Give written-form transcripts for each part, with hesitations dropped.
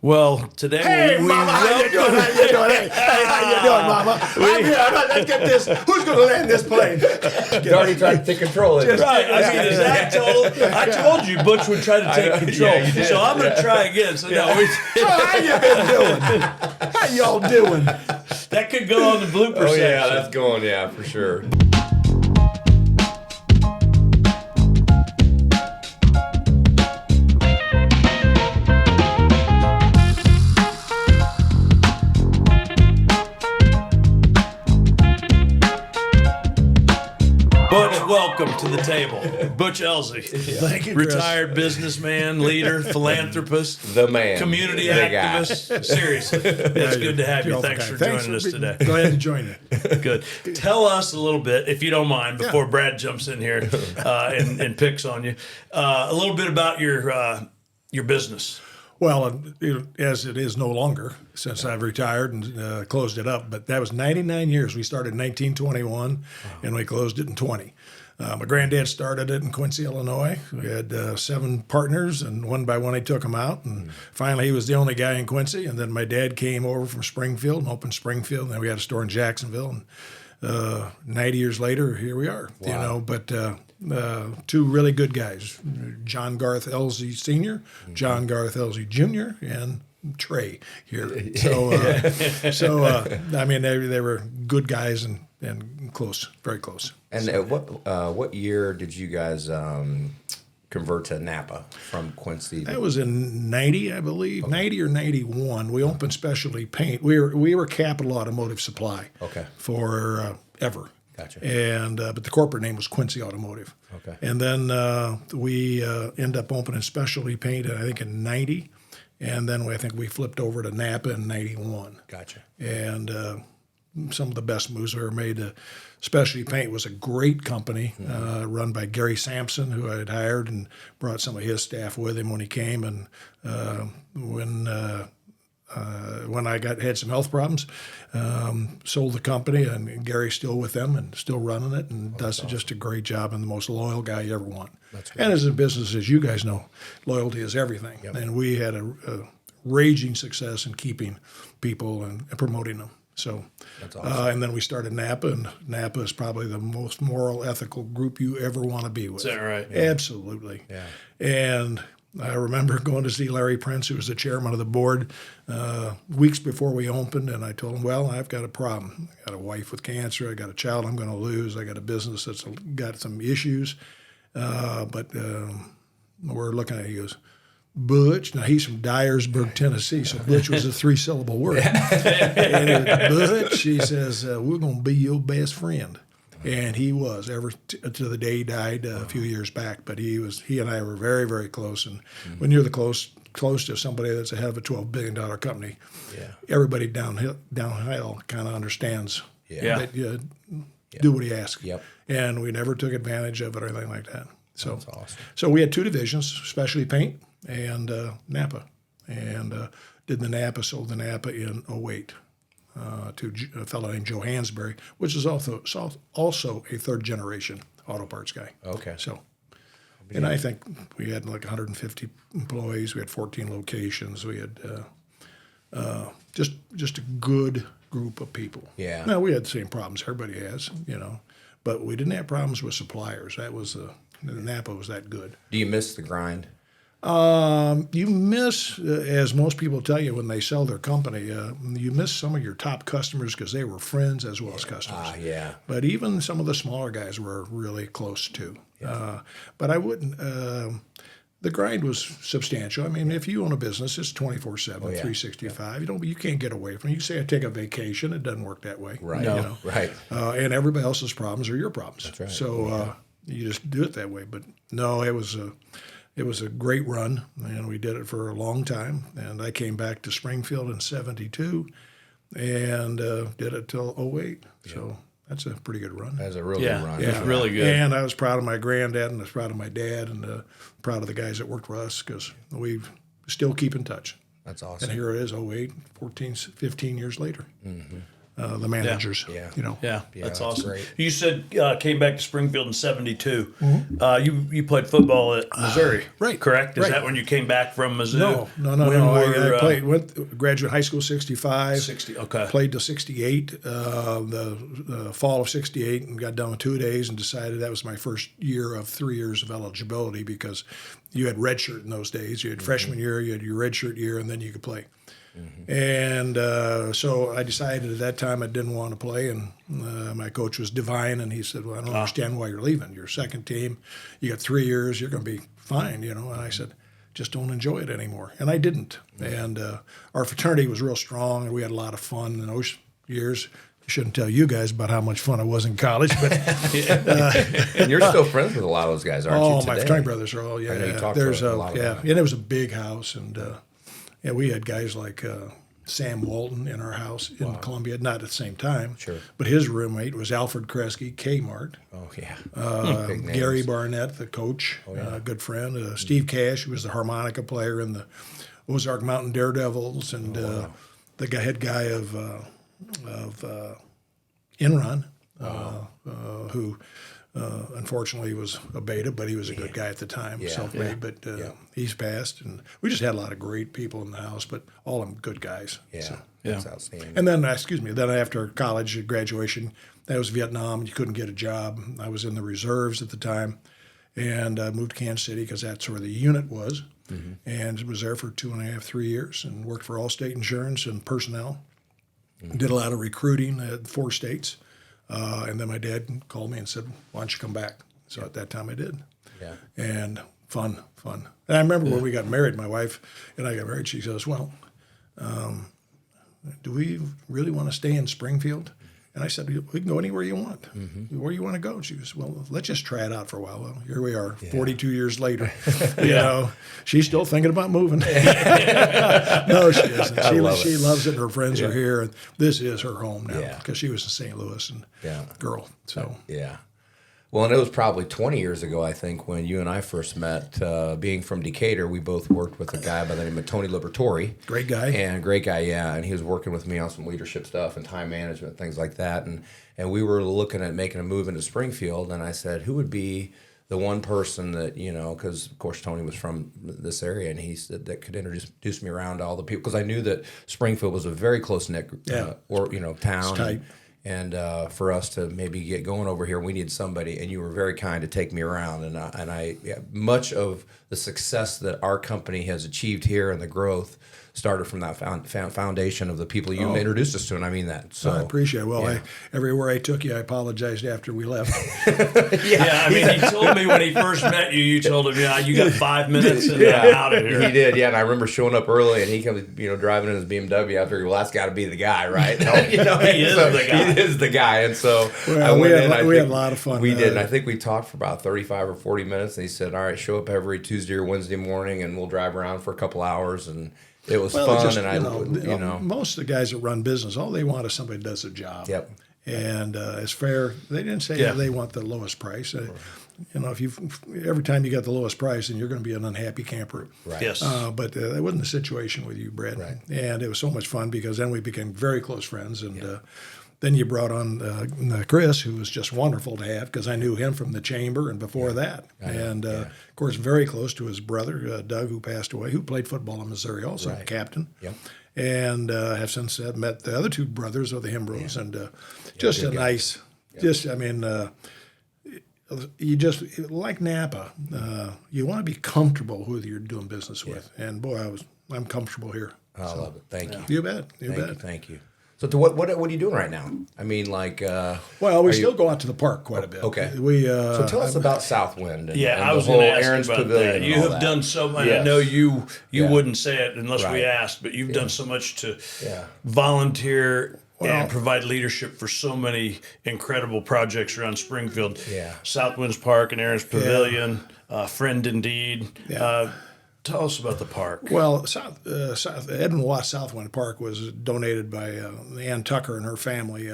Well, today Hey, Mama, how you doing? How you doing? Hey, how you doing, Mama? I'm here. Let's get this. Who's going to land this plane? You already tried to take control of it. Right. I mean, is that I told you Butch would try to take control. Yeah, you did. So I'm going to try again. So no, So how you been doing? How y'all doing? that could go on the blooper Oh, section. yeah, that's going, yeah, for sure. Butch, welcome to the table. Butch Elzea. Thank you, Chris. Retired businessman, leader, philanthropist, The man. community The guy. activist. Seriously, it's good to have you. You're Thanks for Thanks joining us today. Go ahead and join it. Good. Tell us a little bit, if you don't mind, before Brad jumps in here and picks on you, a little bit about your business. Well, as it is no longer since I've retired and closed it up, but that was 99 years. We started in 1921 and we closed it in 20. My granddad started it in Quincy, Illinois. We had 7 partners, and one by one he took them out. And finally, he was the only guy in Quincy. And then my dad came over from Springfield and opened Springfield. And then we had a store in Jacksonville. And 90 years later, here we are. Wow. You know, but 2 really good guys: John Garth Elzea Sr., John Garth Elzea Jr., and Trey here. So, I mean, they were good guys and close, very close. And what year did you guys convert to Napa from Quincy? That was in 90, I believe, 90 or 91. We opened Specialty Paint. We were Capital Automotive Supply for ever. Gotcha. And but the corporate name was Quincy Automotive. Okay. And then we ended up opening Specialty Paint, I think, in 90. And then I think we flipped over to Napa in 91. Gotcha. And some of the best moves we ever made. Specialty Paint was a great company run by Gary Sampson, who I had hired and brought some of his staff with him when he came. And when I had some health problems, sold the company, and Gary's still with them and still running it, and does just a great job, and the most loyal guy you ever want. And as a business, as you guys know, loyalty is everything. Yep. And we had a raging success in keeping people and promoting them. So, that's awesome. And then we started Napa, and Napa is probably the most moral, ethical group you ever want to be with. Is that right? Yeah. Absolutely. Yeah. And I remember going to see Larry Prince, who was the chairman of the board, weeks before we opened, and I told him, well, I've got a problem. I got a wife with cancer. I got a child I'm going to lose. I got a business that's got some issues. But we're looking at it. He goes, Butch. Now, he's from Dyersburg, Tennessee, so Butch was a 3-syllable word. And he goes, Butch, he says, we're going to be your best friend. And he was, ever to the day he died a few years back. But he and I were very, very close. And when you're close to somebody that's ahead of a $12 billion company, everybody downhill kind of understands that you do what he asks. Yep. And we never took advantage of it or anything like that. So, That's awesome. So we had 2 divisions: Specialty Paint and Napa. And sold the Napa in 08. To a fellow named Joe Hansberry, which is also a 3rd-generation auto parts guy. Okay. So, and I think we had like 150 employees. We had 14 locations. We had just a good group of people. Yeah. Now, we had the same problems everybody has, but we didn't have problems with suppliers. That was Napa was that good. Do you miss the grind? You miss, as most people tell you when they sell their company, you miss some of your top customers because they were friends as well as customers. Yeah. But even some of the smaller guys were really close too. But I wouldn't. The grind was substantial. I mean, if you own a business, it's 24/7, 365. You can't get away from it. You say I take a vacation. It doesn't work that way. Right. No. Right. And everybody else's problems are your problems. That's right. So you just do it that way. But no, it was a great run, and we did it for a long time. And I came back to Springfield in '72 and did it till 08. So that's a pretty good run. That's a real good run. Yeah, really good. And I was proud of my granddad, and I was proud of my dad, and proud of the guys that worked for us because we still keep in touch. That's awesome. And here it is, 08, 14, 15 years later. Mm-hmm. the managers. Yeah. You know. Yeah, Yeah, that's that's awesome. great. You said came back to Springfield in '72. You played football at Missouri, right, Correct? Is right. that when you came back from Mizzou? No. When I played. Went graduate high school '65. 60. Okay. Played till '68. The fall of '68, and got done with 2 days, and decided that was my first year of 3 years of eligibility because you had redshirt in those days. You had freshman year, you had your redshirt year, and then you could play. And so I decided at that time I didn't want to play, and my coach was divine, and he said, "Well, I don't understand why you're leaving. You're second team. You got 3 years. You're going to be fine, you know." And I said, "Just don't enjoy it anymore." And I didn't. And our fraternity was real strong, and we had a lot of fun in those years. I shouldn't tell you guys about how much fun I was in college, but And you're still friends with a lot of those guys, aren't you? my Today? fraternity brothers are all I know you yeah. talked to a lot of them. And it was a big house, and we had guys like Sam Walton in our house in Columbia, not at the same time. Sure. But his roommate was Alfred Kresge, Kmart. Oh yeah. Big names. Gary Barnett, the coach, good friend. Steve Cash, who was the harmonica player in the Ozark Mountain Daredevils, and the head guy of Enron, who unfortunately was a beta, but he was a good guy at the time, self-made. But he's passed, and we just had a lot of great people in the house, but all of them good guys. Yeah. So. That's outstanding. And then, then after college graduation, that was Vietnam. You couldn't get a job. I was in the reserves at the time, and moved to Kansas City because that's where the unit was, and was there for 2.5, 3 years, and worked for Allstate Insurance and personnel. Did a lot of recruiting at 4 states, and then my dad called me and said, "Why don't you come back?" So at that time I did. Yeah. And fun. And I remember when we got married, my wife and I got married, she says, "Well, do we really want to stay in Springfield?" And I said, "We can go anywhere you want. Where you want to go?" And she goes, "Well, let's just try it out for a while." Well, here we are, 42 years later. You know, she's still thinking about moving. No, she isn't. She loves it. Her friends are here. And this is her home now because she was in St. Louis and girl. So Yeah. Well, and it was probably 20 years ago, I think, when you and I first met. Being from Decatur, we both worked with a guy by the name of Tony Liberatore. Great guy. And great guy, yeah. And he was working with me on some leadership stuff and time management, things like that. And we were looking at making a move into Springfield. And I said, who would be the one person that, you know, because, of course, Tony was from this area, and he said that could introduce me around to all the people. Because I knew that Springfield was a very close-knit town. It's tight. And for us to maybe get going over here, we need somebody. And you were very kind to take me around. And I much of the success that our company has achieved here and the growth started from that foundation of the people you introduced us to, and I mean that. So I appreciate it. Well, everywhere I took you, I apologized after we left. I mean, he told me when he first met you, you told him, you got 5 minutes and I'm out of here. He did, and I remember showing up early, and he comes, driving in his BMW. I figured, well, that's got to be the guy, right? He is the guy. He is the guy, and so well, we had a lot of fun. We did, and I think we talked for about 35 or 40 minutes, and he said, all right, show up every Tuesday or Wednesday morning, and we'll drive around for a couple hours, and it was fun, and most of the guys that run business, all they want is somebody that does their job. Yep. And it's fair. They didn't say they want the lowest price. If every time you got the lowest price, then you're going to be an unhappy camper. Right. Yes. But that wasn't the situation with you, Brett. Right. And it was so much fun because then we became very close friends. And then you brought on Chris, who was just wonderful to have because I knew him from the chamber and before that. And, of course, very close to his brother, Doug, who passed away, who played football in Missouri also, captain. Yep. And have since met the other 2 brothers of the Hembroughs. And just a nice, you just, like Napa, you want to be comfortable who you're doing business with. And, boy, I'm comfortable here. I love it. Thank you. You bet. You bet. Thank you. So what are you doing right now? I mean, like... well, we still go out to the park quite a bit. Okay. So tell us about Southwind. And, I was going to ask Erin's you about Pavilion that. You and all have that. done so much. Yes. I know you wouldn't say it unless we asked, but you've done so much to volunteer and provide leadership for so many incredible projects around Springfield. Yeah. Southwind Park and Erin's Pavilion, Friend Indeed. Yeah. Tell us about the park. Well, Edwin Watts Southwind Park was donated by Ann Tucker and her family.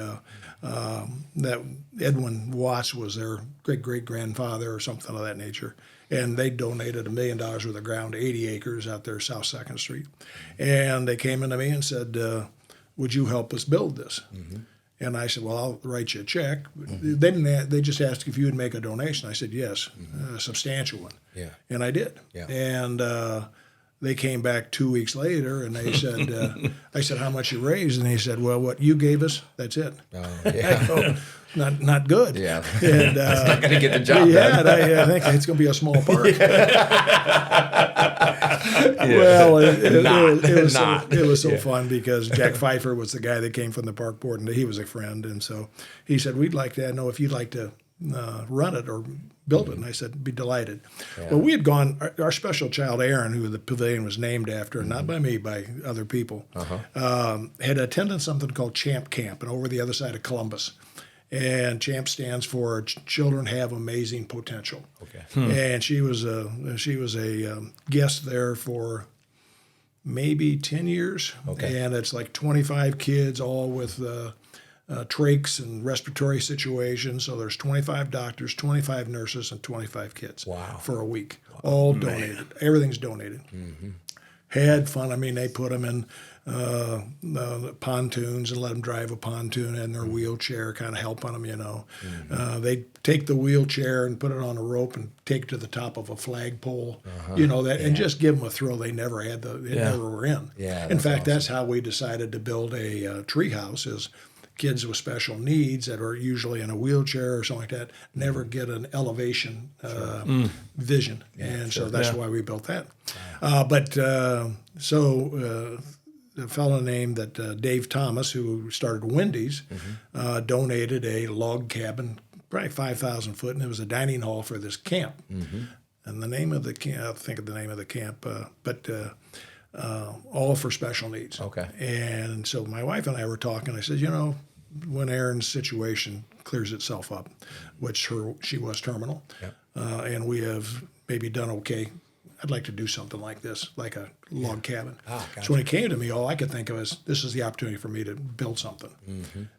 That Edwin Watts was their great-great-grandfather or something of that nature. And they donated $1 million worth of ground, 80 acres out there South 2nd Street. And they came into me and said, would you help us build this? And I said, well, I'll write you a check. They didn't. They just asked if you would make a donation. I said, yes, a substantial one. Yeah. And I did. Yeah. And they came back 2 weeks later, and they said, I said, how much you raised? And he said, well, what you gave us, that's it. Oh, yeah. I go, not good. Yeah. And, That's not going to get the job yeah, done. I think it's going to be a small park. Well, it was so fun because Jack Pfeiffer was the guy that came from the park board, and he was a friend. And so he said, we'd like to know if you'd like to run it or build it. And I said, be delighted. Yeah. Well, we had gone, our special child, Erin, who the pavilion was named after, not by me, by other people, had attended something called Champ Camp, and over the other side of Columbus. And CHAMP stands for Children Have Amazing Potential. Okay. And she was a guest there for maybe 10 years. Okay. And it's like 25 kids, all with trachs and respiratory situations. So there's 25 doctors, 25 nurses, and 25 kids. Wow. For a week. Wow. All donated. Everything's donated. Mm-hmm. Had fun. I mean, they put them in pontoons and let them drive a pontoon in their wheelchair, kind of helping them, you know. Mm-hmm. They take the wheelchair and put it on a rope and take it to the top of a flagpole, you know, that, and just give them a thrill they never had, never were in. Yeah, in fact, that's how we decided to build a tree house is kids with special needs that are usually in a wheelchair or something like that never get an elevation vision. Yeah, and so that's why we built that. A fellow named Dave Thomas, who started Wendy's, donated a log cabin, probably 5,000 foot, and it was a dining hall for this camp. Mm-hmm. And the name of the camp, I'll think of the name of the camp, all for special needs. Okay. And so my wife and I were talking. I said, you know, when Erin's situation clears itself up, which she was terminal, and we have maybe done okay, I'd like to do something like this, like a log cabin. Gotcha. So when it came to me, all I could think of is this is the opportunity for me to build something,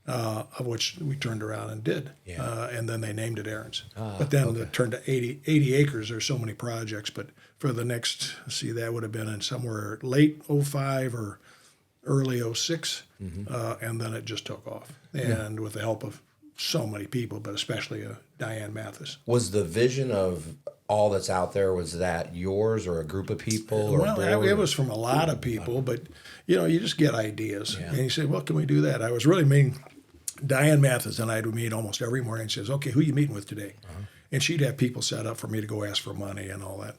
of which we turned around and did. Yeah. And then they named it Erin's. But then it turned to 80 acres. There's so many projects. But for the next, that would have been in somewhere late 05 or early 06. And then it just took off. And with the help of so many people, but especially Diane Mathis. Was the vision of all that's out there, was that yours or a group of people? Well, it was from a lot of people, but, you know, you just get ideas. Yeah. And you say, well, can we do that? I was really mean. Diane Mathis and I would meet almost every morning. She says, okay, who are you meeting with today? And she'd have people set up for me to go ask for money and all that.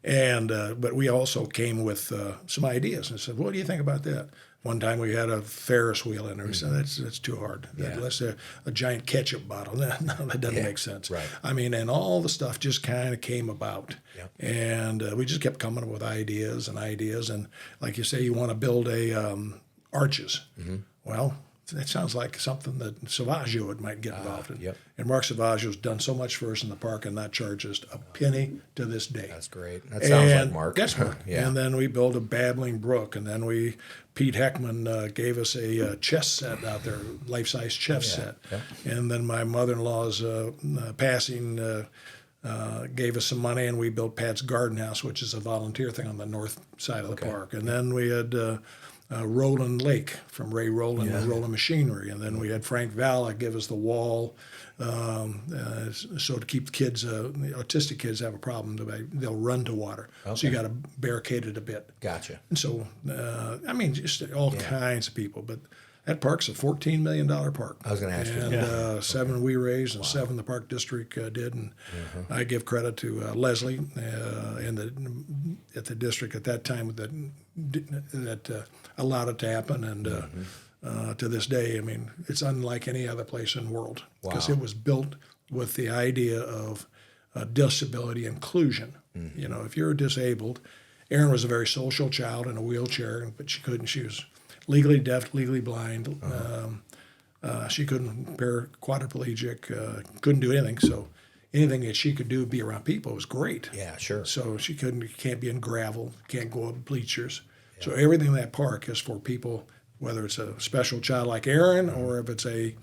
And but we also came with some ideas and said, what do you think about that? One time we had a Ferris wheel in there. We said, that's too hard. Yeah. Let's a giant ketchup bottle. No, that doesn't make sense. Right. I mean, and all the stuff just kind of came about. Yep. And we just kept coming up with ideas. And like you say, you want to build arches. Well, that sounds like something that Savaggio might get involved in. Yep. And Mark Savaggio's done so much for us in the park and not charged us a penny to this day. That's great. That sounds like Mark. That's Mark. Yeah. And then we built a babbling brook, and then Pete Heckman gave us a chess set out there, life-size chess set. Yeah. And then my mother-in-law's passing gave us some money, and we built Pat's Garden House, which is a volunteer thing on the north side of the park. And then we had Roland Lake from Ray Roland and Roland Machinery. And then we had Frank Valla give us the wall. So to keep kids, autistic kids have a problem, they'll run to water. Okay. So you got to barricade it a bit. Gotcha. And so, I mean, just all kinds of people. But that park's a $14 million park. I was going to ask you. And 7 we raised and 7 the park district did. And I give credit to Leslie at the district at that time that allowed it to happen. And to this day, I mean, it's unlike any other place in the world because it was built with the idea of disability inclusion. You know, if you're disabled, Erin was a very social child in a wheelchair, but she couldn't. She was legally deaf, legally blind. She couldn't quadriplegic, couldn't do anything. So anything that she could do, be around people, was great. Yeah, sure. So she can't be in gravel, can't go up bleachers. Yeah. So everything in that park is for people, whether it's a special child like Erin or if it's a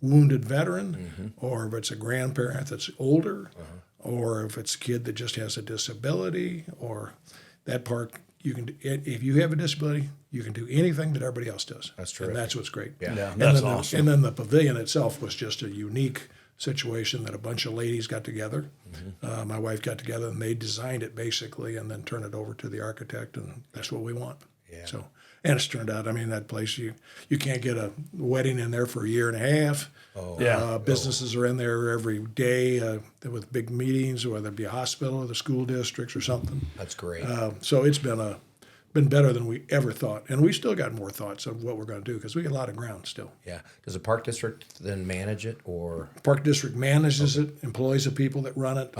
wounded veteran or if it's a grandparent that's older or if it's a kid that just has a disability or that park. You can, if you have a disability, you can do anything that everybody else does. That's true. And that's what's great. Yeah, And that's then awesome. and then the pavilion itself was just a unique situation that a bunch of ladies got together. My wife got together and they designed it basically, and then turned it over to the architect, and that's what we want. Yeah. So, and it's turned out. I mean, that place you can't get a wedding in there for a year and a half. Oh, Yeah. Businesses are in there every day with big meetings, whether it be a hospital or the school districts or something. that's great. So it's been better than we ever thought, and we still got more thoughts of what we're going to do because we got a lot of ground still. Yeah. Does the park district then manage it, or? Park district manages it, employs the people that run it.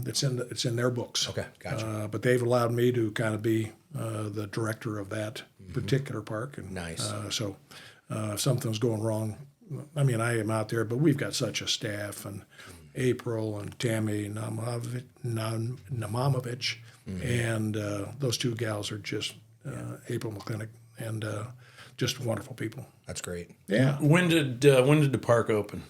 It's in their books. Okay, gotcha. But they've allowed me to kind of be the director of that particular park. And Nice. So if something's going wrong, I mean, I am out there, but we've got such a staff, and April and Tammy Namamovich, and those two gals are just April McClintock, and just wonderful people. That's great. Yeah. When did the park open?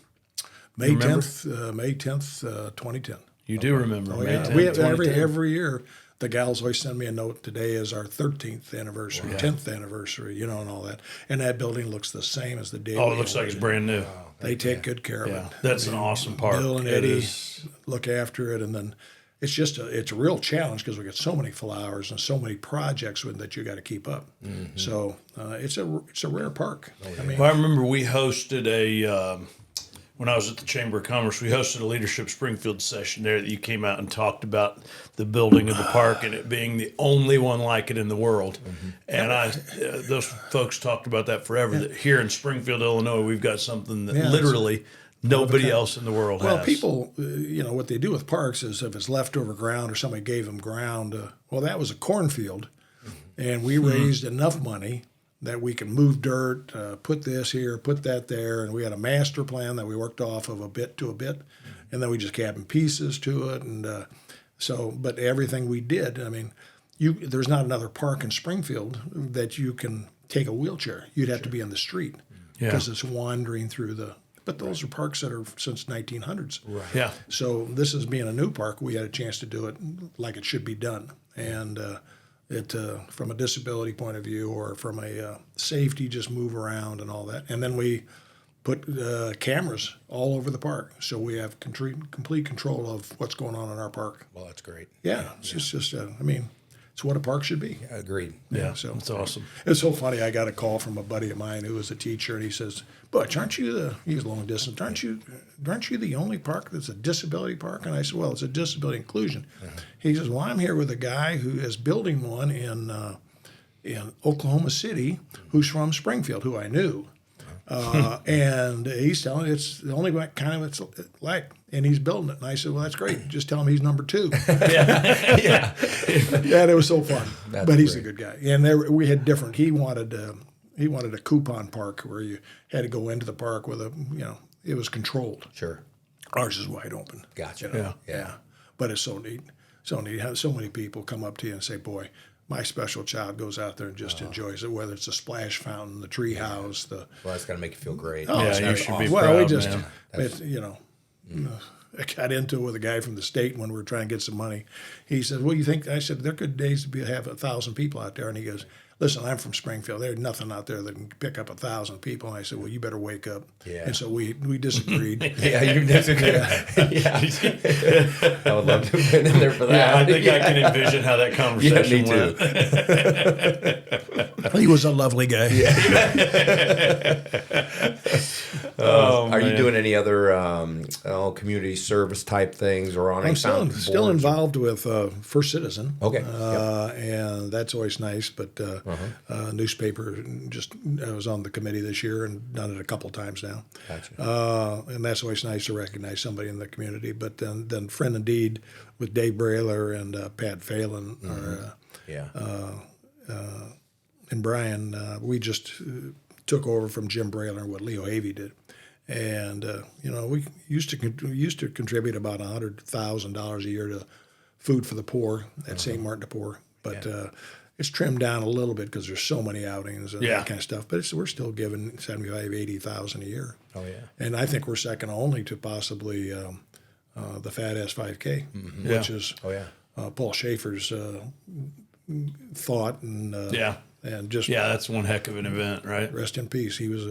May Remember? 10th, 2010. You do remember May 10th, We have 2010? every year. The gals always send me a note. Today is our 13th anniversary, 10th anniversary, and all that. And that building looks the same as the day. Oh, we it looks like it's opened. brand new. They take good care of Yeah, it. that's an awesome park. Bill and It Eddie is. look after it, and then it's just it's a real challenge because we got so many flowers and so many projects that you got to keep up. So it's a rare park. I mean, Well, I remember we hosted when I was at the Chamber of Commerce, we hosted a Leadership Springfield session there that you came out and talked about the building of the park and it being the only one like it in the world. And those folks talked about that forever, that here in Springfield, Illinois, we've got something that literally nobody else in the world has. well, people, what they do with parks is if it's leftover ground or somebody gave them ground, well, that was a cornfield, and we raised enough money that we can move dirt, put this here, put that there, and we had a master plan that we worked off of a bit to a bit, and then we just cabined pieces to it, and but everything we did, I mean, there's not another park in Springfield that you can take a wheelchair. You'd have to be in the street because it's wandering through the. But those are parks that are since 1900s. Right. Yeah. So this is being a new park. We had a chance to do it like it should be done, and from a disability point of view or from a safety, just move around and all that. And then we put cameras all over the park, so we have complete control of what's going on in our park. Well, that's great. Yeah, it's just I mean, it's what a park should be. Agreed. Yeah, so that's awesome. It's so funny. I got a call from a buddy of mine who was a teacher, and he says, "Butch, he's long distance. Aren't you the only park that's a disability park?" And I said, "Well, it's a disability inclusion." He says, "Well, I'm here with a guy who is building one in Oklahoma City, who's from Springfield, who I knew." And he's telling me it's the only kind of it's like, and he's building it. And I said, "Well, that's great. Just tell him he's number 2. Yeah. Yeah, it was so fun. That's But he's great. a good guy. And we had different. He wanted a coupon park where you had to go into the park with it was controlled. Sure. Ours is wide open. Gotcha. Yeah. But it's so neat. So neat. Have so many people come up to you and say, "Boy, my special child goes out there and just enjoys it, whether it's the splash fountain, the tree house, the Well, that's got to make you feel great. Oh, Yeah, it's you not should be awesome. proud, Well, we just, man. I got into it with a guy from the state when we were trying to get some money. He said, "Well, you think?" I said, "There could days to have 1,000 people out there." And he goes, "Listen, I'm from Springfield. There's nothing out there that can pick up 1,000 people." And I said, "Well, you better wake up." Yeah. And so we disagreed. Yeah, you disagree. Yeah. I would love to have been in there for that. Yeah, I think I can envision how that conversation me went. He was a lovely guy. Are you doing any other community service type things or on I'm any still boards? involved with First Citizen. Okay. And that's always nice. But newspaper, I was on the committee this year and done it a couple times now. Gotcha. And that's always nice to recognize somebody in the community. But then Friend and Deed with Dave Brailer and Pat Phelan and Brian, we just took over from Jim Brailer and what Leo Avey did. And we used to contribute about $100,000 a year to food for the poor at St. Martin de Poor, but it's trimmed down a little bit because there's so many outings and that kind of stuff. But we're still giving $75,000-$80,000 a year. Oh yeah. And I think we're second only to possibly the Fat Ass 5K, which is Paul Schaefer's thought and Yeah. and just Yeah, that's one heck of an event, right? rest in peace. He was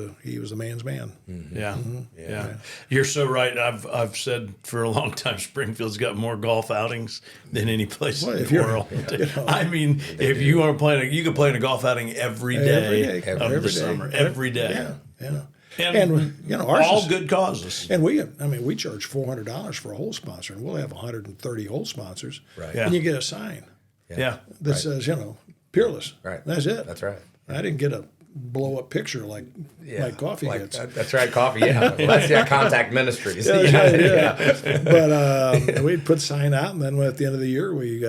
a man's man. Yeah. Yeah. You're so right. I've said for a long time Springfield's got more golf outings than any place Well, in if the you're- world. you know, I mean, if you want to play, you can play in a golf outing every day, of every the day. summer, every day. Yeah, yeah. And, you know, ours all is- good causes. And we charge $400 for a hole sponsor, and we'll have 130 hole sponsors. Right. Yeah. And you get a sign Yeah. that says, Peerless. Right. That's it. That's right. I didn't get a blow up picture like coffee gets. That's right, coffee. Yeah, well, that's Contact Ministries. Yeah, that's right, yeah. But we'd put sign out, and then at the end of the year, we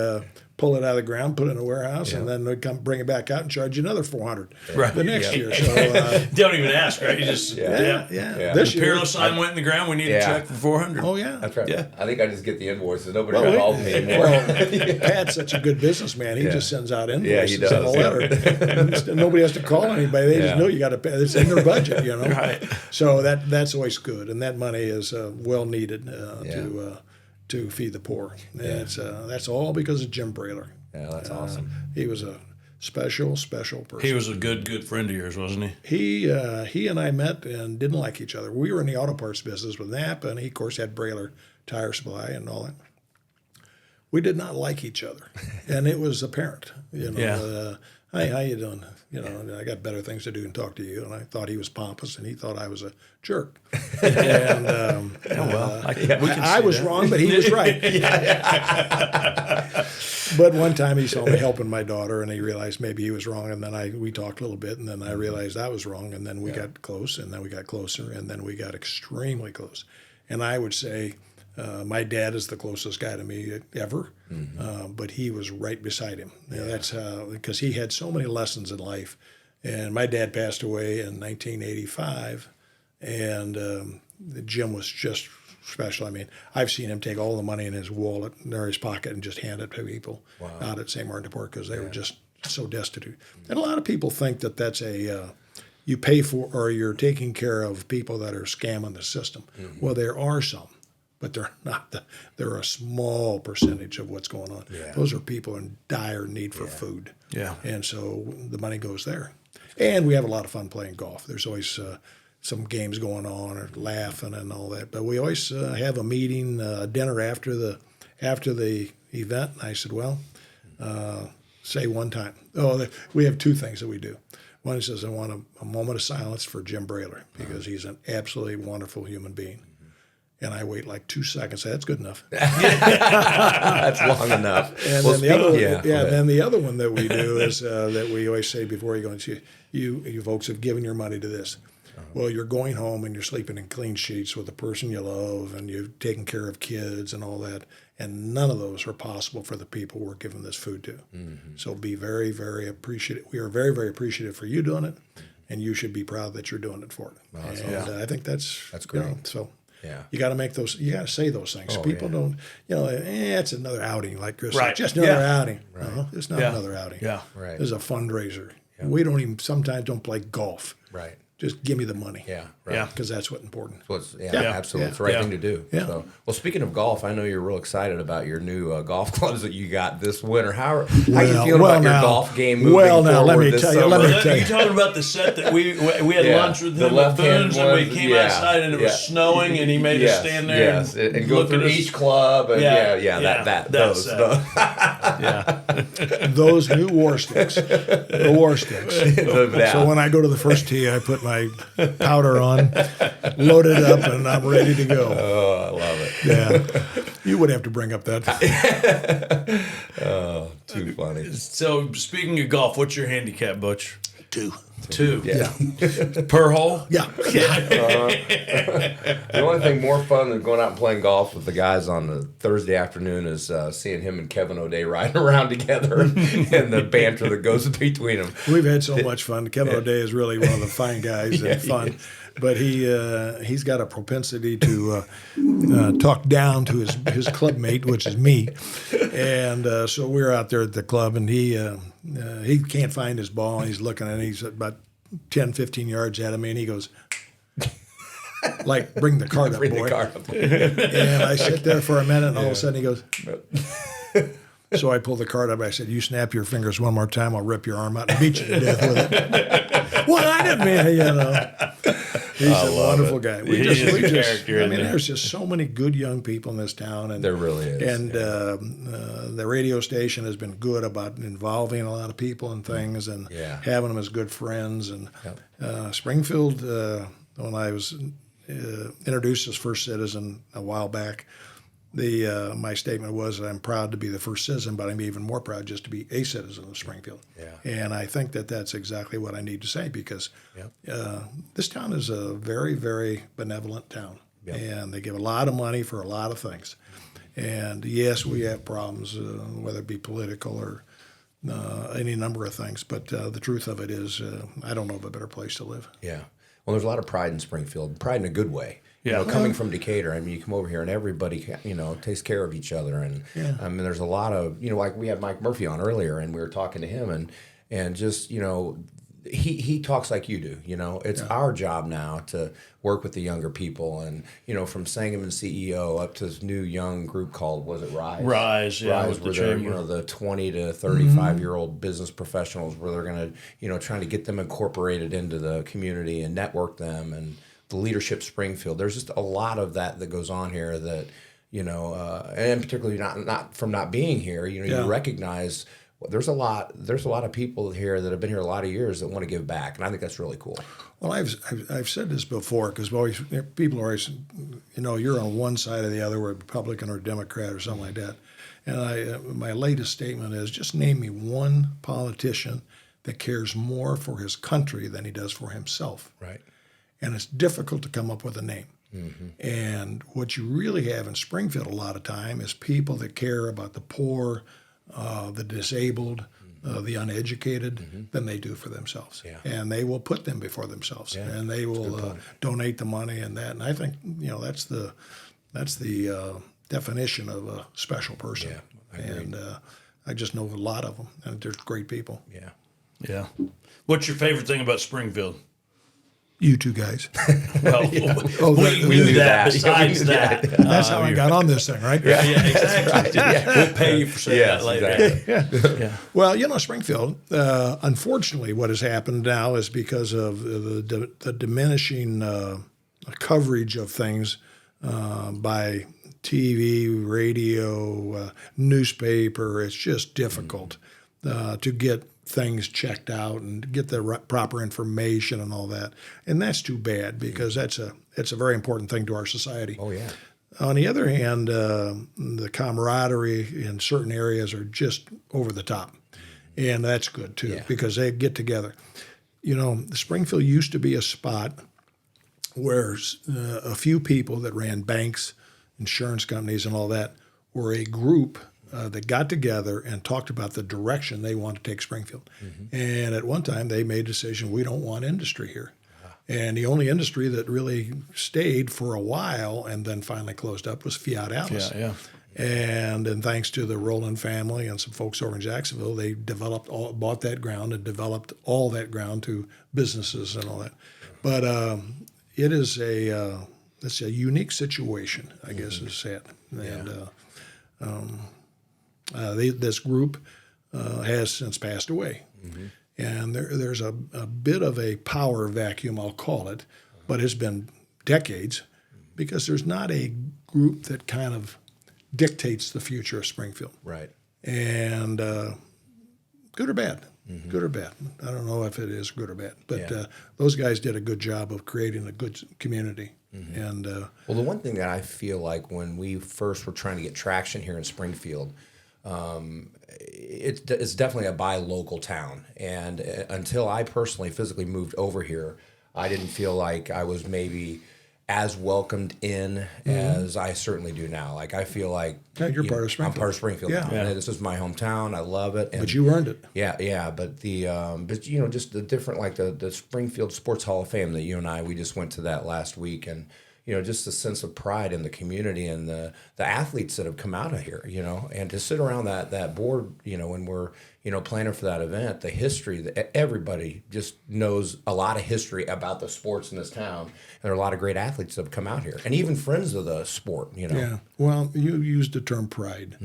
pull it out of the ground, put it in a warehouse, and then we'd come bring it back out and charge you another $400 Right. the next Yeah. year. So Don't even ask, right? You just yeah. Yeah. This The year, Peerless sign went in the ground. We need a Yeah. check for 400. oh yeah, That's right. Yeah. I think I just get the invoices. Nobody Well, calls me anymore. Well, Pat's such a good businessman. He just sends out invoices does, and a letter. And nobody has to call anybody. They just know you got to pay. It's in their budget, Right. So that's always good, and that money is well needed to feed the poor. And that's all because of Jim Brailer. Yeah, that's awesome. He was a special person. He was a good friend of yours, wasn't he? He and I met and didn't like each other. We were in the auto parts business with Napa, and he, of course, had Brailer Tire Supply and all that. We did not like each other, and it was apparent. Yeah. Hey, how you doing? I got better things to do than talk to you. And I thought he was pompous, and he thought I was a jerk. And I was wrong, but he was right. But one time he saw me helping my daughter, and he realized maybe he was wrong. And then we talked a little bit, and then I realized I was wrong. And then we got close, and then we got closer, and then we got extremely close. And I would say my dad is the closest guy to me ever, but he was right beside him. That's because he had so many lessons in life. And my dad passed away in 1985, and Jim was just special. I mean, I've seen him take all the money in his wallet or his pocket and just hand it to people out at St. Martin de Port because they were just so destitute. And a lot of people think that that's you pay for or you're taking care of people that are scamming the system. Well, there are some, but they're not. They're a small percentage of what's going on. Yeah. Those are people in dire need for food. Yeah. And so the money goes there. And we have a lot of fun playing golf. There's always some games going on or laughing and all that. But we always have a meeting, dinner after the event. And I said, well, say one time. We have two things that we do. One is says, I want a moment of silence for Jim Brailer because he's an absolutely wonderful human being. And I wait like 2 seconds. Say, that's good enough. That's long enough. And then the other one that we do is that we always say before you go and see, you folks have given your money to this. Well, you're going home and you're sleeping in clean sheets with the person you love and you're taking care of kids and all that. And none of those are possible for the people we're giving this food to. So be very, very appreciative. We are very, very appreciative for you doing it. And you should be proud that you're doing it for it. And I think that's great. So Yeah. you got to make those. You got to say those things. People don't. It's another outing, like Chris Right. said. Just another Yeah. outing. No, it's not another outing. Yeah. Right. It's a fundraiser. We don't even sometimes don't play golf. Right. Just give me the money. Yeah. Right. Yeah. Because that's what's important. Well, it's, Yeah. absolutely. Yeah. It's the right Yeah. thing to do. Yeah. So, well, speaking of golf, I know you're real excited about your new golf clubs that you got this winter. How are you feeling about your golf game moving Well, now, let forward me this tell you, summer? let me tell You talking about the set that we had Yeah. lunch with The him at left-hand Boone's and we ones, came yeah. outside and it was Yeah. snowing and he made us stand there and go look through at us. each club and That's those. Those new war sticks. The war sticks. So when I go to the first tee, I put my powder on, load it up, and I'm ready to go. Oh, I love it. Yeah. You would have to bring up that. Oh, too funny. So speaking of golf, what's your handicap, Butch? Two. Two. Yeah. Per hole? Yeah. The only thing more fun than going out and playing golf with the guys on the Thursday afternoon is seeing him and Kevin O'Day riding around together and the banter that goes between them. We've had so much fun. Kevin O'Day is really one of the fine guys and fun. But he's got a propensity to talk down to his clubmate, which is me. And so we're out there at the club, and he can't find his ball, and he's looking, and he's about 10, 15 yards at me, and he goes, like, bring the cart up, boy. Bring the cart up. And I sit there for a minute, and all of a sudden he goes, So I pulled the card up. I said, "You snap your fingers one more time, I'll rip your arm out and beat you to death with it." Well, I didn't mean, He's a wonderful guy. He's a character. There's just so many good young people in this town, and There really is. And the radio station has been good about involving a lot of people and things, and having them as good friends. And Springfield, when I was introduced as first citizen a while back, my statement was that I'm proud to be the first citizen, but I'm even more proud just to be a citizen of Springfield. And I think that that's exactly what I need to say, because this town is a very, very benevolent town, and they give a lot of money for a lot of things. And yes, we have problems, whether it be political or any number of things, but the truth of it is I don't know of a better place to live. Yeah. Well, there's a lot of pride in Springfield, pride in a good way. You know, coming from Decatur, I mean, you come over here and everybody, takes care of each other. And I mean, there's a lot of, like we had Mike Murphy on earlier, and we were talking to him, and just, he talks like you do. It's our job now to work with the younger people, and from Sangamon CEO up to this new young group called, was it Rise? Rise, Rise, where they're, the 20 to 35-year-old business professionals, where they're going to, trying to get them incorporated into the community and network them, and the leadership Springfield. There's just a lot of that goes on here that, and particularly not from not being here, you recognize there's a lot of people here that have been here a lot of years that want to give back, and I think that's really cool. Well, I've said this before, because people are always, you're on one side or the other, we're Republican or Democrat or something like that. And my latest statement is, just name me one politician that cares more for his country than he does for himself. Right. And it's difficult to come up with a name. And what you really have in Springfield a lot of time is people that care about the poor, the disabled, the uneducated, than they do for themselves. And they will put them before themselves, and they will donate the money and that. And I think that's the definition of a special person. I agree. And I just know a lot of them, and they're great people. Yeah. What's your favorite thing about Springfield? You two guys. Well, we knew that. Besides that, that's how I got on this thing, right? Yeah, exactly. We'll pay you for saying that later. Exactly. Well, Springfield, unfortunately, what has happened now is because of the diminishing coverage of things by TV, radio, newspaper. It's just difficult to get things checked out and get the proper information and all that. And that's too bad, because it's a very important thing to our society. Oh, yeah. On the other hand, the camaraderie in certain areas are just over the top. And that's good, too, because they get together. Springfield used to be a spot where a few people that ran banks, insurance companies, and all that were a group that got together and talked about the direction they want to take Springfield. And at one time, they made a decision, we don't want industry here. And the only industry that really stayed for a while and then finally closed up was Fiat Alice. And then thanks to the Rowland family and some folks over in Jacksonville, they bought that ground and developed all that ground to businesses and all that. But it's a unique situation, I guess is said. And this group has since passed away. And there's a bit of a power vacuum, I'll call it, but it's been decades, because there's not a group that kind of dictates the future of Springfield. Right. And good or bad. Good or bad. I don't know if it is good or bad, but those guys did a good job of creating a good community. And well, the one thing that I feel like when we first were trying to get traction here in Springfield, it's definitely a buy local town. And until I personally physically moved over here, I didn't feel like I was maybe as welcomed in as I certainly do now. Like, I feel like you're part of Springfield. I'm part of Springfield. And this is my hometown. I love it. And but you earned it. But just the different, like the Springfield Sports Hall of Fame that you and we just went to that last week, and just the sense of pride in the community and the athletes that have come out of here, and to sit around that board, when we're, planning for that event, the history, everybody just knows a lot of history about the sports in this town. And there are a lot of great athletes that have come out here, and even friends of the sport, Yeah. Well, you used the term pride.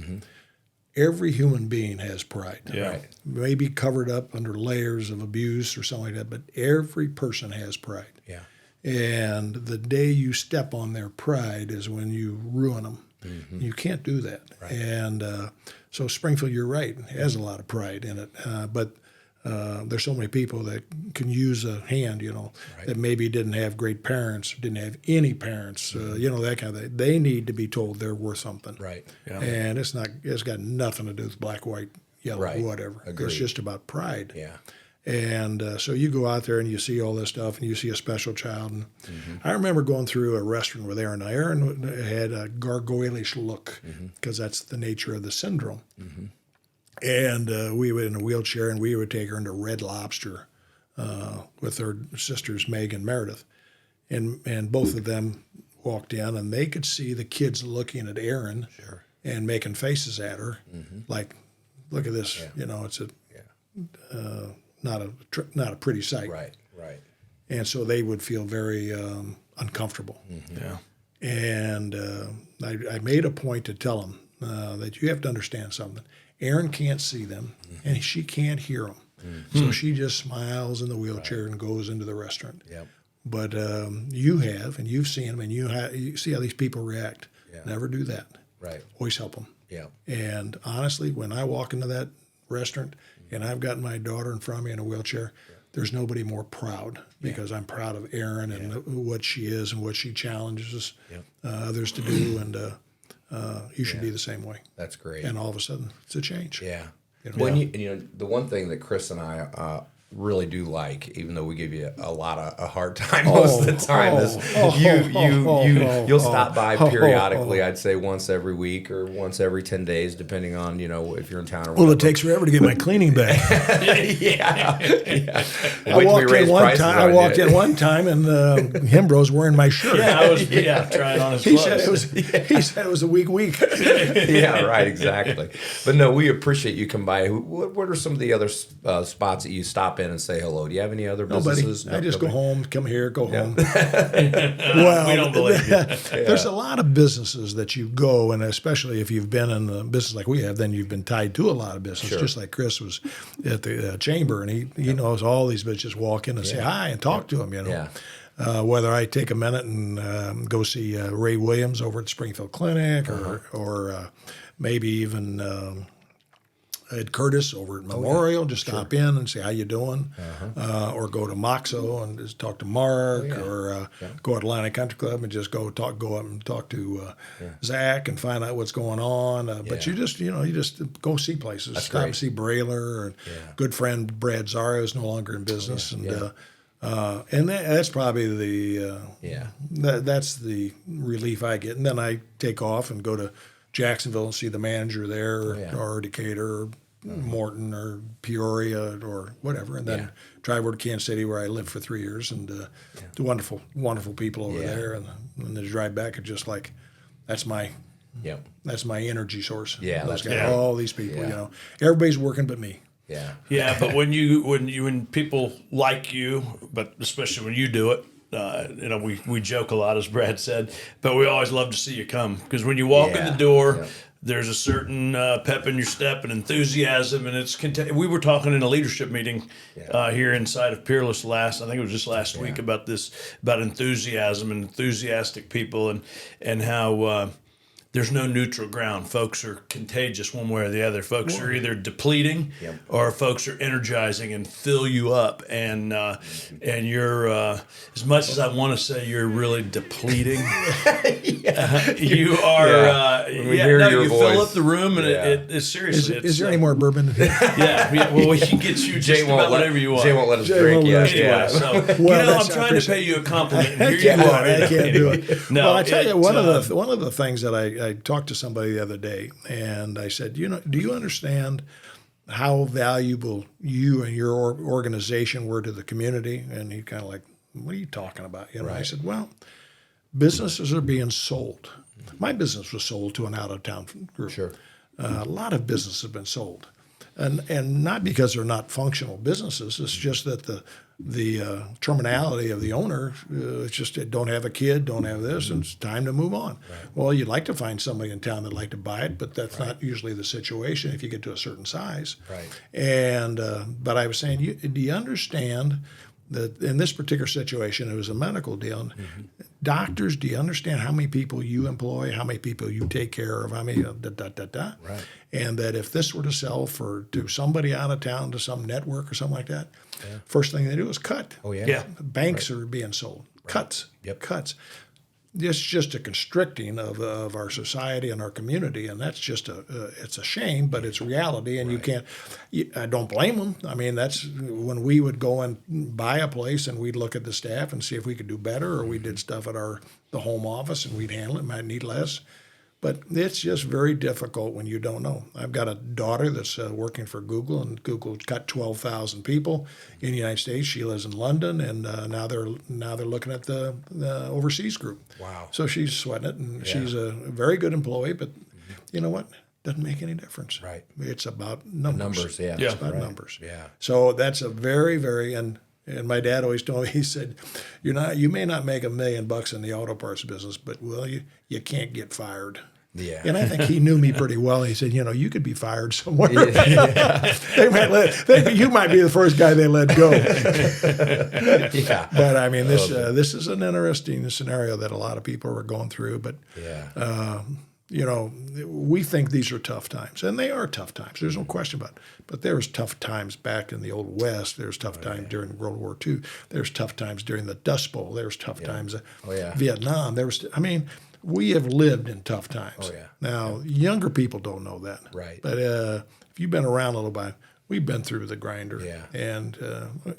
every human being has pride. Yeah. Right. Maybe covered up under layers of abuse or something like that, but every person has pride. Yeah. And the day you step on their pride is when you ruin them. You can't do that. Right. And so Springfield, you're right, has a lot of pride in it. But there's so many people that can use a hand, Right. that maybe didn't have great parents, didn't have any parents, that kind of thing. They need to be told they're worth something. Right. Yeah. And it's got nothing to do with black, white, yellow, Right. whatever. Agreed. It's just about pride. Yeah. And so you go out there and you see all this stuff, and you see a special child. And I remember going through a restaurant with Erin. Now, Erin had a gargoylish look because that's the nature of the syndrome. And we were in a wheelchair, and we would take her into Red Lobster with her sisters, Meg and Meredith. And both of them walked in, and they could see the kids looking at Erin Sure. and making faces at her, like, look at this, Yeah. it's a Yeah. not a pretty sight. Right. Right. And so they would feel very uncomfortable. Yeah. And I made a point to tell them that you have to understand something. Erin can't see them, and she can't hear them. So she just smiles in the wheelchair and goes into the restaurant. Yep. But you have, and you've seen them, and you see how these people react. Yeah. Never do that. Right. Always help them. Yeah. And honestly, when I walk into that restaurant and I've got my daughter in front of me in a wheelchair, there's nobody more proud because I'm proud of Erin and what she is and what she challenges others to do. And you should be the same way. That's great. And all of a sudden, it's a change. Yeah. You know? When the one thing that Chris and I really do like, even though we give you a lot of a hard time most of the time, is you'll stop by periodically. I'd say once every week or once every 10 days, depending on if you're in town or whatever. Well, it takes forever to get my cleaning back. yeah. I walked in one time, and Hembrough's wearing my shirt. Yeah, I was trying on his He clothes. said it was a weak week. Yeah, right, exactly. But no, we appreciate you come by. What are some of the other spots that you stop in and say hello? Do you have any other Nobody. businesses? I just go home, come here, go home. Well, we don't believe you. There's a lot of businesses that you go, and especially if you've been in a business like we have, then you've been tied to a lot of business. Sure. Just like Chris was at the chamber, and he knows all these businesses. Just walk in and say hi and talk to them. Yeah. Whether I take a minute and go see Ray Williams over at Springfield Clinic, or maybe even Ed Curtis over at Memorial, just stop in and say how you doing, or go to Moxo and just talk to Mark, or go to Atlantic Country Club and just go up and talk to Zach and find out what's going on. But you just go see places. That's Stop great. and see Brailer, and good friend Brad Zara is no longer in business, and that's probably that's the relief I get. And then I take off and go to Jacksonville and see the manager there, or Decatur, or Morton, or Peoria, or whatever, and then drive over to Kansas City, where I lived for 3 years, and the wonderful, wonderful people over there, and the drive back is just like that's my energy source. Yeah, those that's guys, all these people, everybody's working but me. Yeah. Yeah, but when people like you, but especially when you do it, we joke a lot, as Brad said, but we always love to see you come, because when you walk in the door, there's a certain pep in your step and enthusiasm, and we were talking in a leadership meeting here inside of Peerless I think it was just last week, about enthusiasm and enthusiastic people, and how there's no neutral ground. Folks are contagious one way or the other. Folks are either depleting or folks are energizing and fill you up. And you're, as much as I want to say you're really depleting, you are, you voice. fill up the room, and it's seriously. Is there any more bourbon? Well, we can get you just about whatever you want. Jay won't let us drink. Anyway, so, I'm trying to pay you a compliment. And here you are. I can't do it. No, well, I tell you, one of the things that I talked to somebody the other day, and I said, do you understand how valuable you and your organization were to the community? And he kind of like, what are you talking about? I said, well, businesses are being sold. My business was sold to an out-of-town group. Sure. A lot of businesses have been sold. and not because they're not functional businesses. It's just that the terminality of the owner, it's just they don't have a kid, don't have this, and it's time to move on. Right. Well, you'd like to find somebody in town that'd like to buy it, but that's not usually the situation if you get to a certain size. Right. And but I was saying, do you understand that in this particular situation, it was a medical deal? And doctors, do you understand how many people you employ, how many people you take care of, how many Right. And that if this were to sell to somebody out of town, to some network or something like that, first thing they do is cut. Oh, yeah. Yeah. Banks are being sold. Right. Cuts. Yep. Cuts. It's just a constricting of our society and our community, and that's just it's a shame, but it's reality, and you can't. I don't blame them. I mean, that's when we would go and buy a place, and we'd look at the staff and see if we could do better, or we did stuff at the home office, and we'd handle it. Might need less. But it's just very difficult when you don't know. I've got a daughter that's working for Google, and Google cut 12,000 people in the United States. She lives in London, and now they're looking at the overseas group. Wow! So she's sweating it, and she's a very good employee. But you know what? Doesn't make any difference. Right. It's about numbers. Yeah. It's about numbers. Yeah. So that's a very, very and my dad always told me, he said, you may not make $1 million in the auto parts business, but you can't get fired. Yeah. And I think he knew me pretty well. He said, you could be fired somewhere. You might be the first guy they let go. Yeah. But I mean, this is an interesting scenario that a lot of people are going through. But we think these are tough times, and they are tough times. There's no question about it. But there was tough times back in the Old West. There's tough times during World War II. There's tough times during the Dust Bowl. There's tough times Vietnam. We have lived in tough times. Oh, yeah. Now, younger people don't know that. Right. But if you've been around a little bit, we've been through the grinder. Yeah. And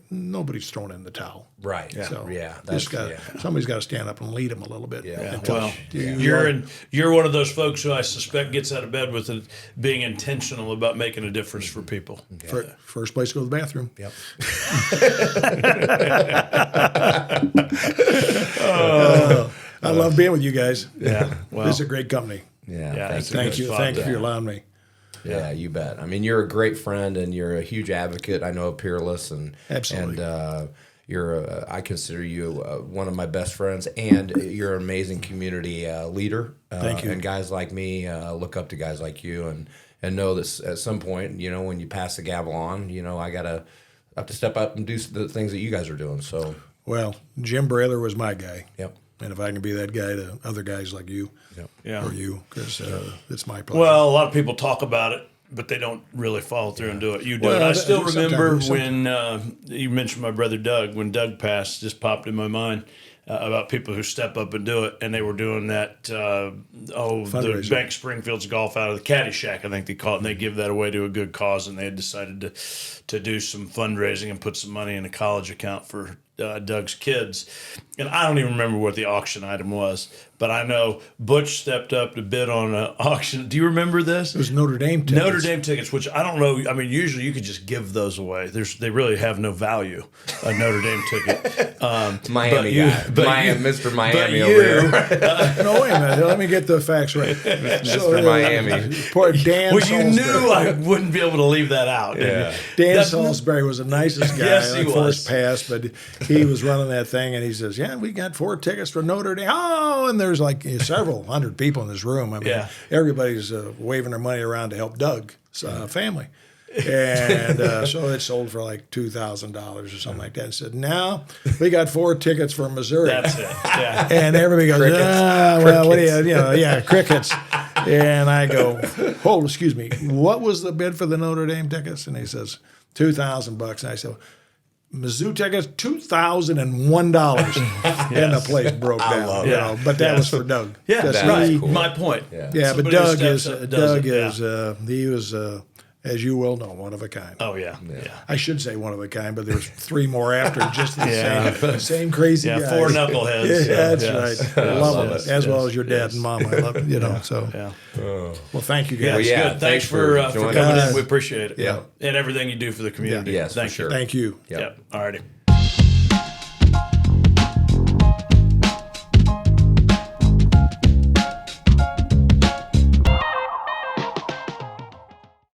nobody's thrown in the towel. Right. Yeah. So Yeah. somebody's got to stand up and lead them a little bit. Yeah. Well, you're one of those folks who I suspect gets out of bed with it being intentional about making a difference for people. Yeah. First place to go to the bathroom. Yep. I love being with you guys. Yeah. Well, this is a great company. Yeah. Thank you. Thank you for allowing me. Yeah, you bet. I mean, you're a great friend, and you're a huge advocate. I know of Peerless, and absolutely, and I consider you one of my best friends, and you're an amazing community leader. Thank you. And guys like me look up to guys like you, and know that at some point, when you pass the gavel on, I have to step up and do the things that you guys are doing. So, well, Jim Brayler was my guy. Yep. And if I can be that guy to other guys like you, or you, because it's my pleasure. Well, a lot of people talk about it, but they don't really follow through and do it. You do it. I still remember when you mentioned my brother Doug. When Doug passed, just popped in my mind about people who step up and do it, and they were doing that. The Bank Springfield's golf out of the Caddy Shack, I think they call it, and they give that away to a good cause. And they had decided to do some fundraising and put some money in a college account for Doug's kids. And I don't even remember what the auction item was, but I know Butch stepped up to bid on an auction. Do you remember this? It was Notre Dame tickets. Notre Dame tickets, which I don't know. I mean, usually you could just give those away. They really have no value, a Notre Dame ticket. Miami guy. Mr. Miami over here. No, wait a minute. Let me get the facts right. Mr. Miami. Poor Dan Well, you knew I wouldn't be able to leave that out. Yeah. Dan Salisbury was the nicest guy. Yes, he was. First pass, but he was running that thing, and he says, "Yeah, we got 4 tickets for Notre Dame." Oh, and there's like several hundred people in this room. I mean, everybody's waving their money around to help Doug's family. And so it sold for like $2,000 or something like that. And said, "Now we got 4 tickets for Missouri." That's it. Yeah. And everybody goes, well, what do you, crickets. And I go, excuse me, what was the bid for the Notre Dame tickets? And he says, $2,000. And I said, Mizzou tickets, $2,001, and the place broke down. But that was for Doug. Yeah, that's right. Cool. My point. Yeah, but Doug he was, as you will know, one of a kind. Oh yeah. I should say one of a kind, but there was 3 more after, just the same crazy guys. 4 knuckleheads. Yeah, that's right. I love it, as well as your dad and mom. I love it. So. Yeah. Well, thank you guys. Good. Thanks for coming in. We appreciate it. Yeah. And everything you do for the community. Yes, Thank for sure. Thank you. Yep. All righty.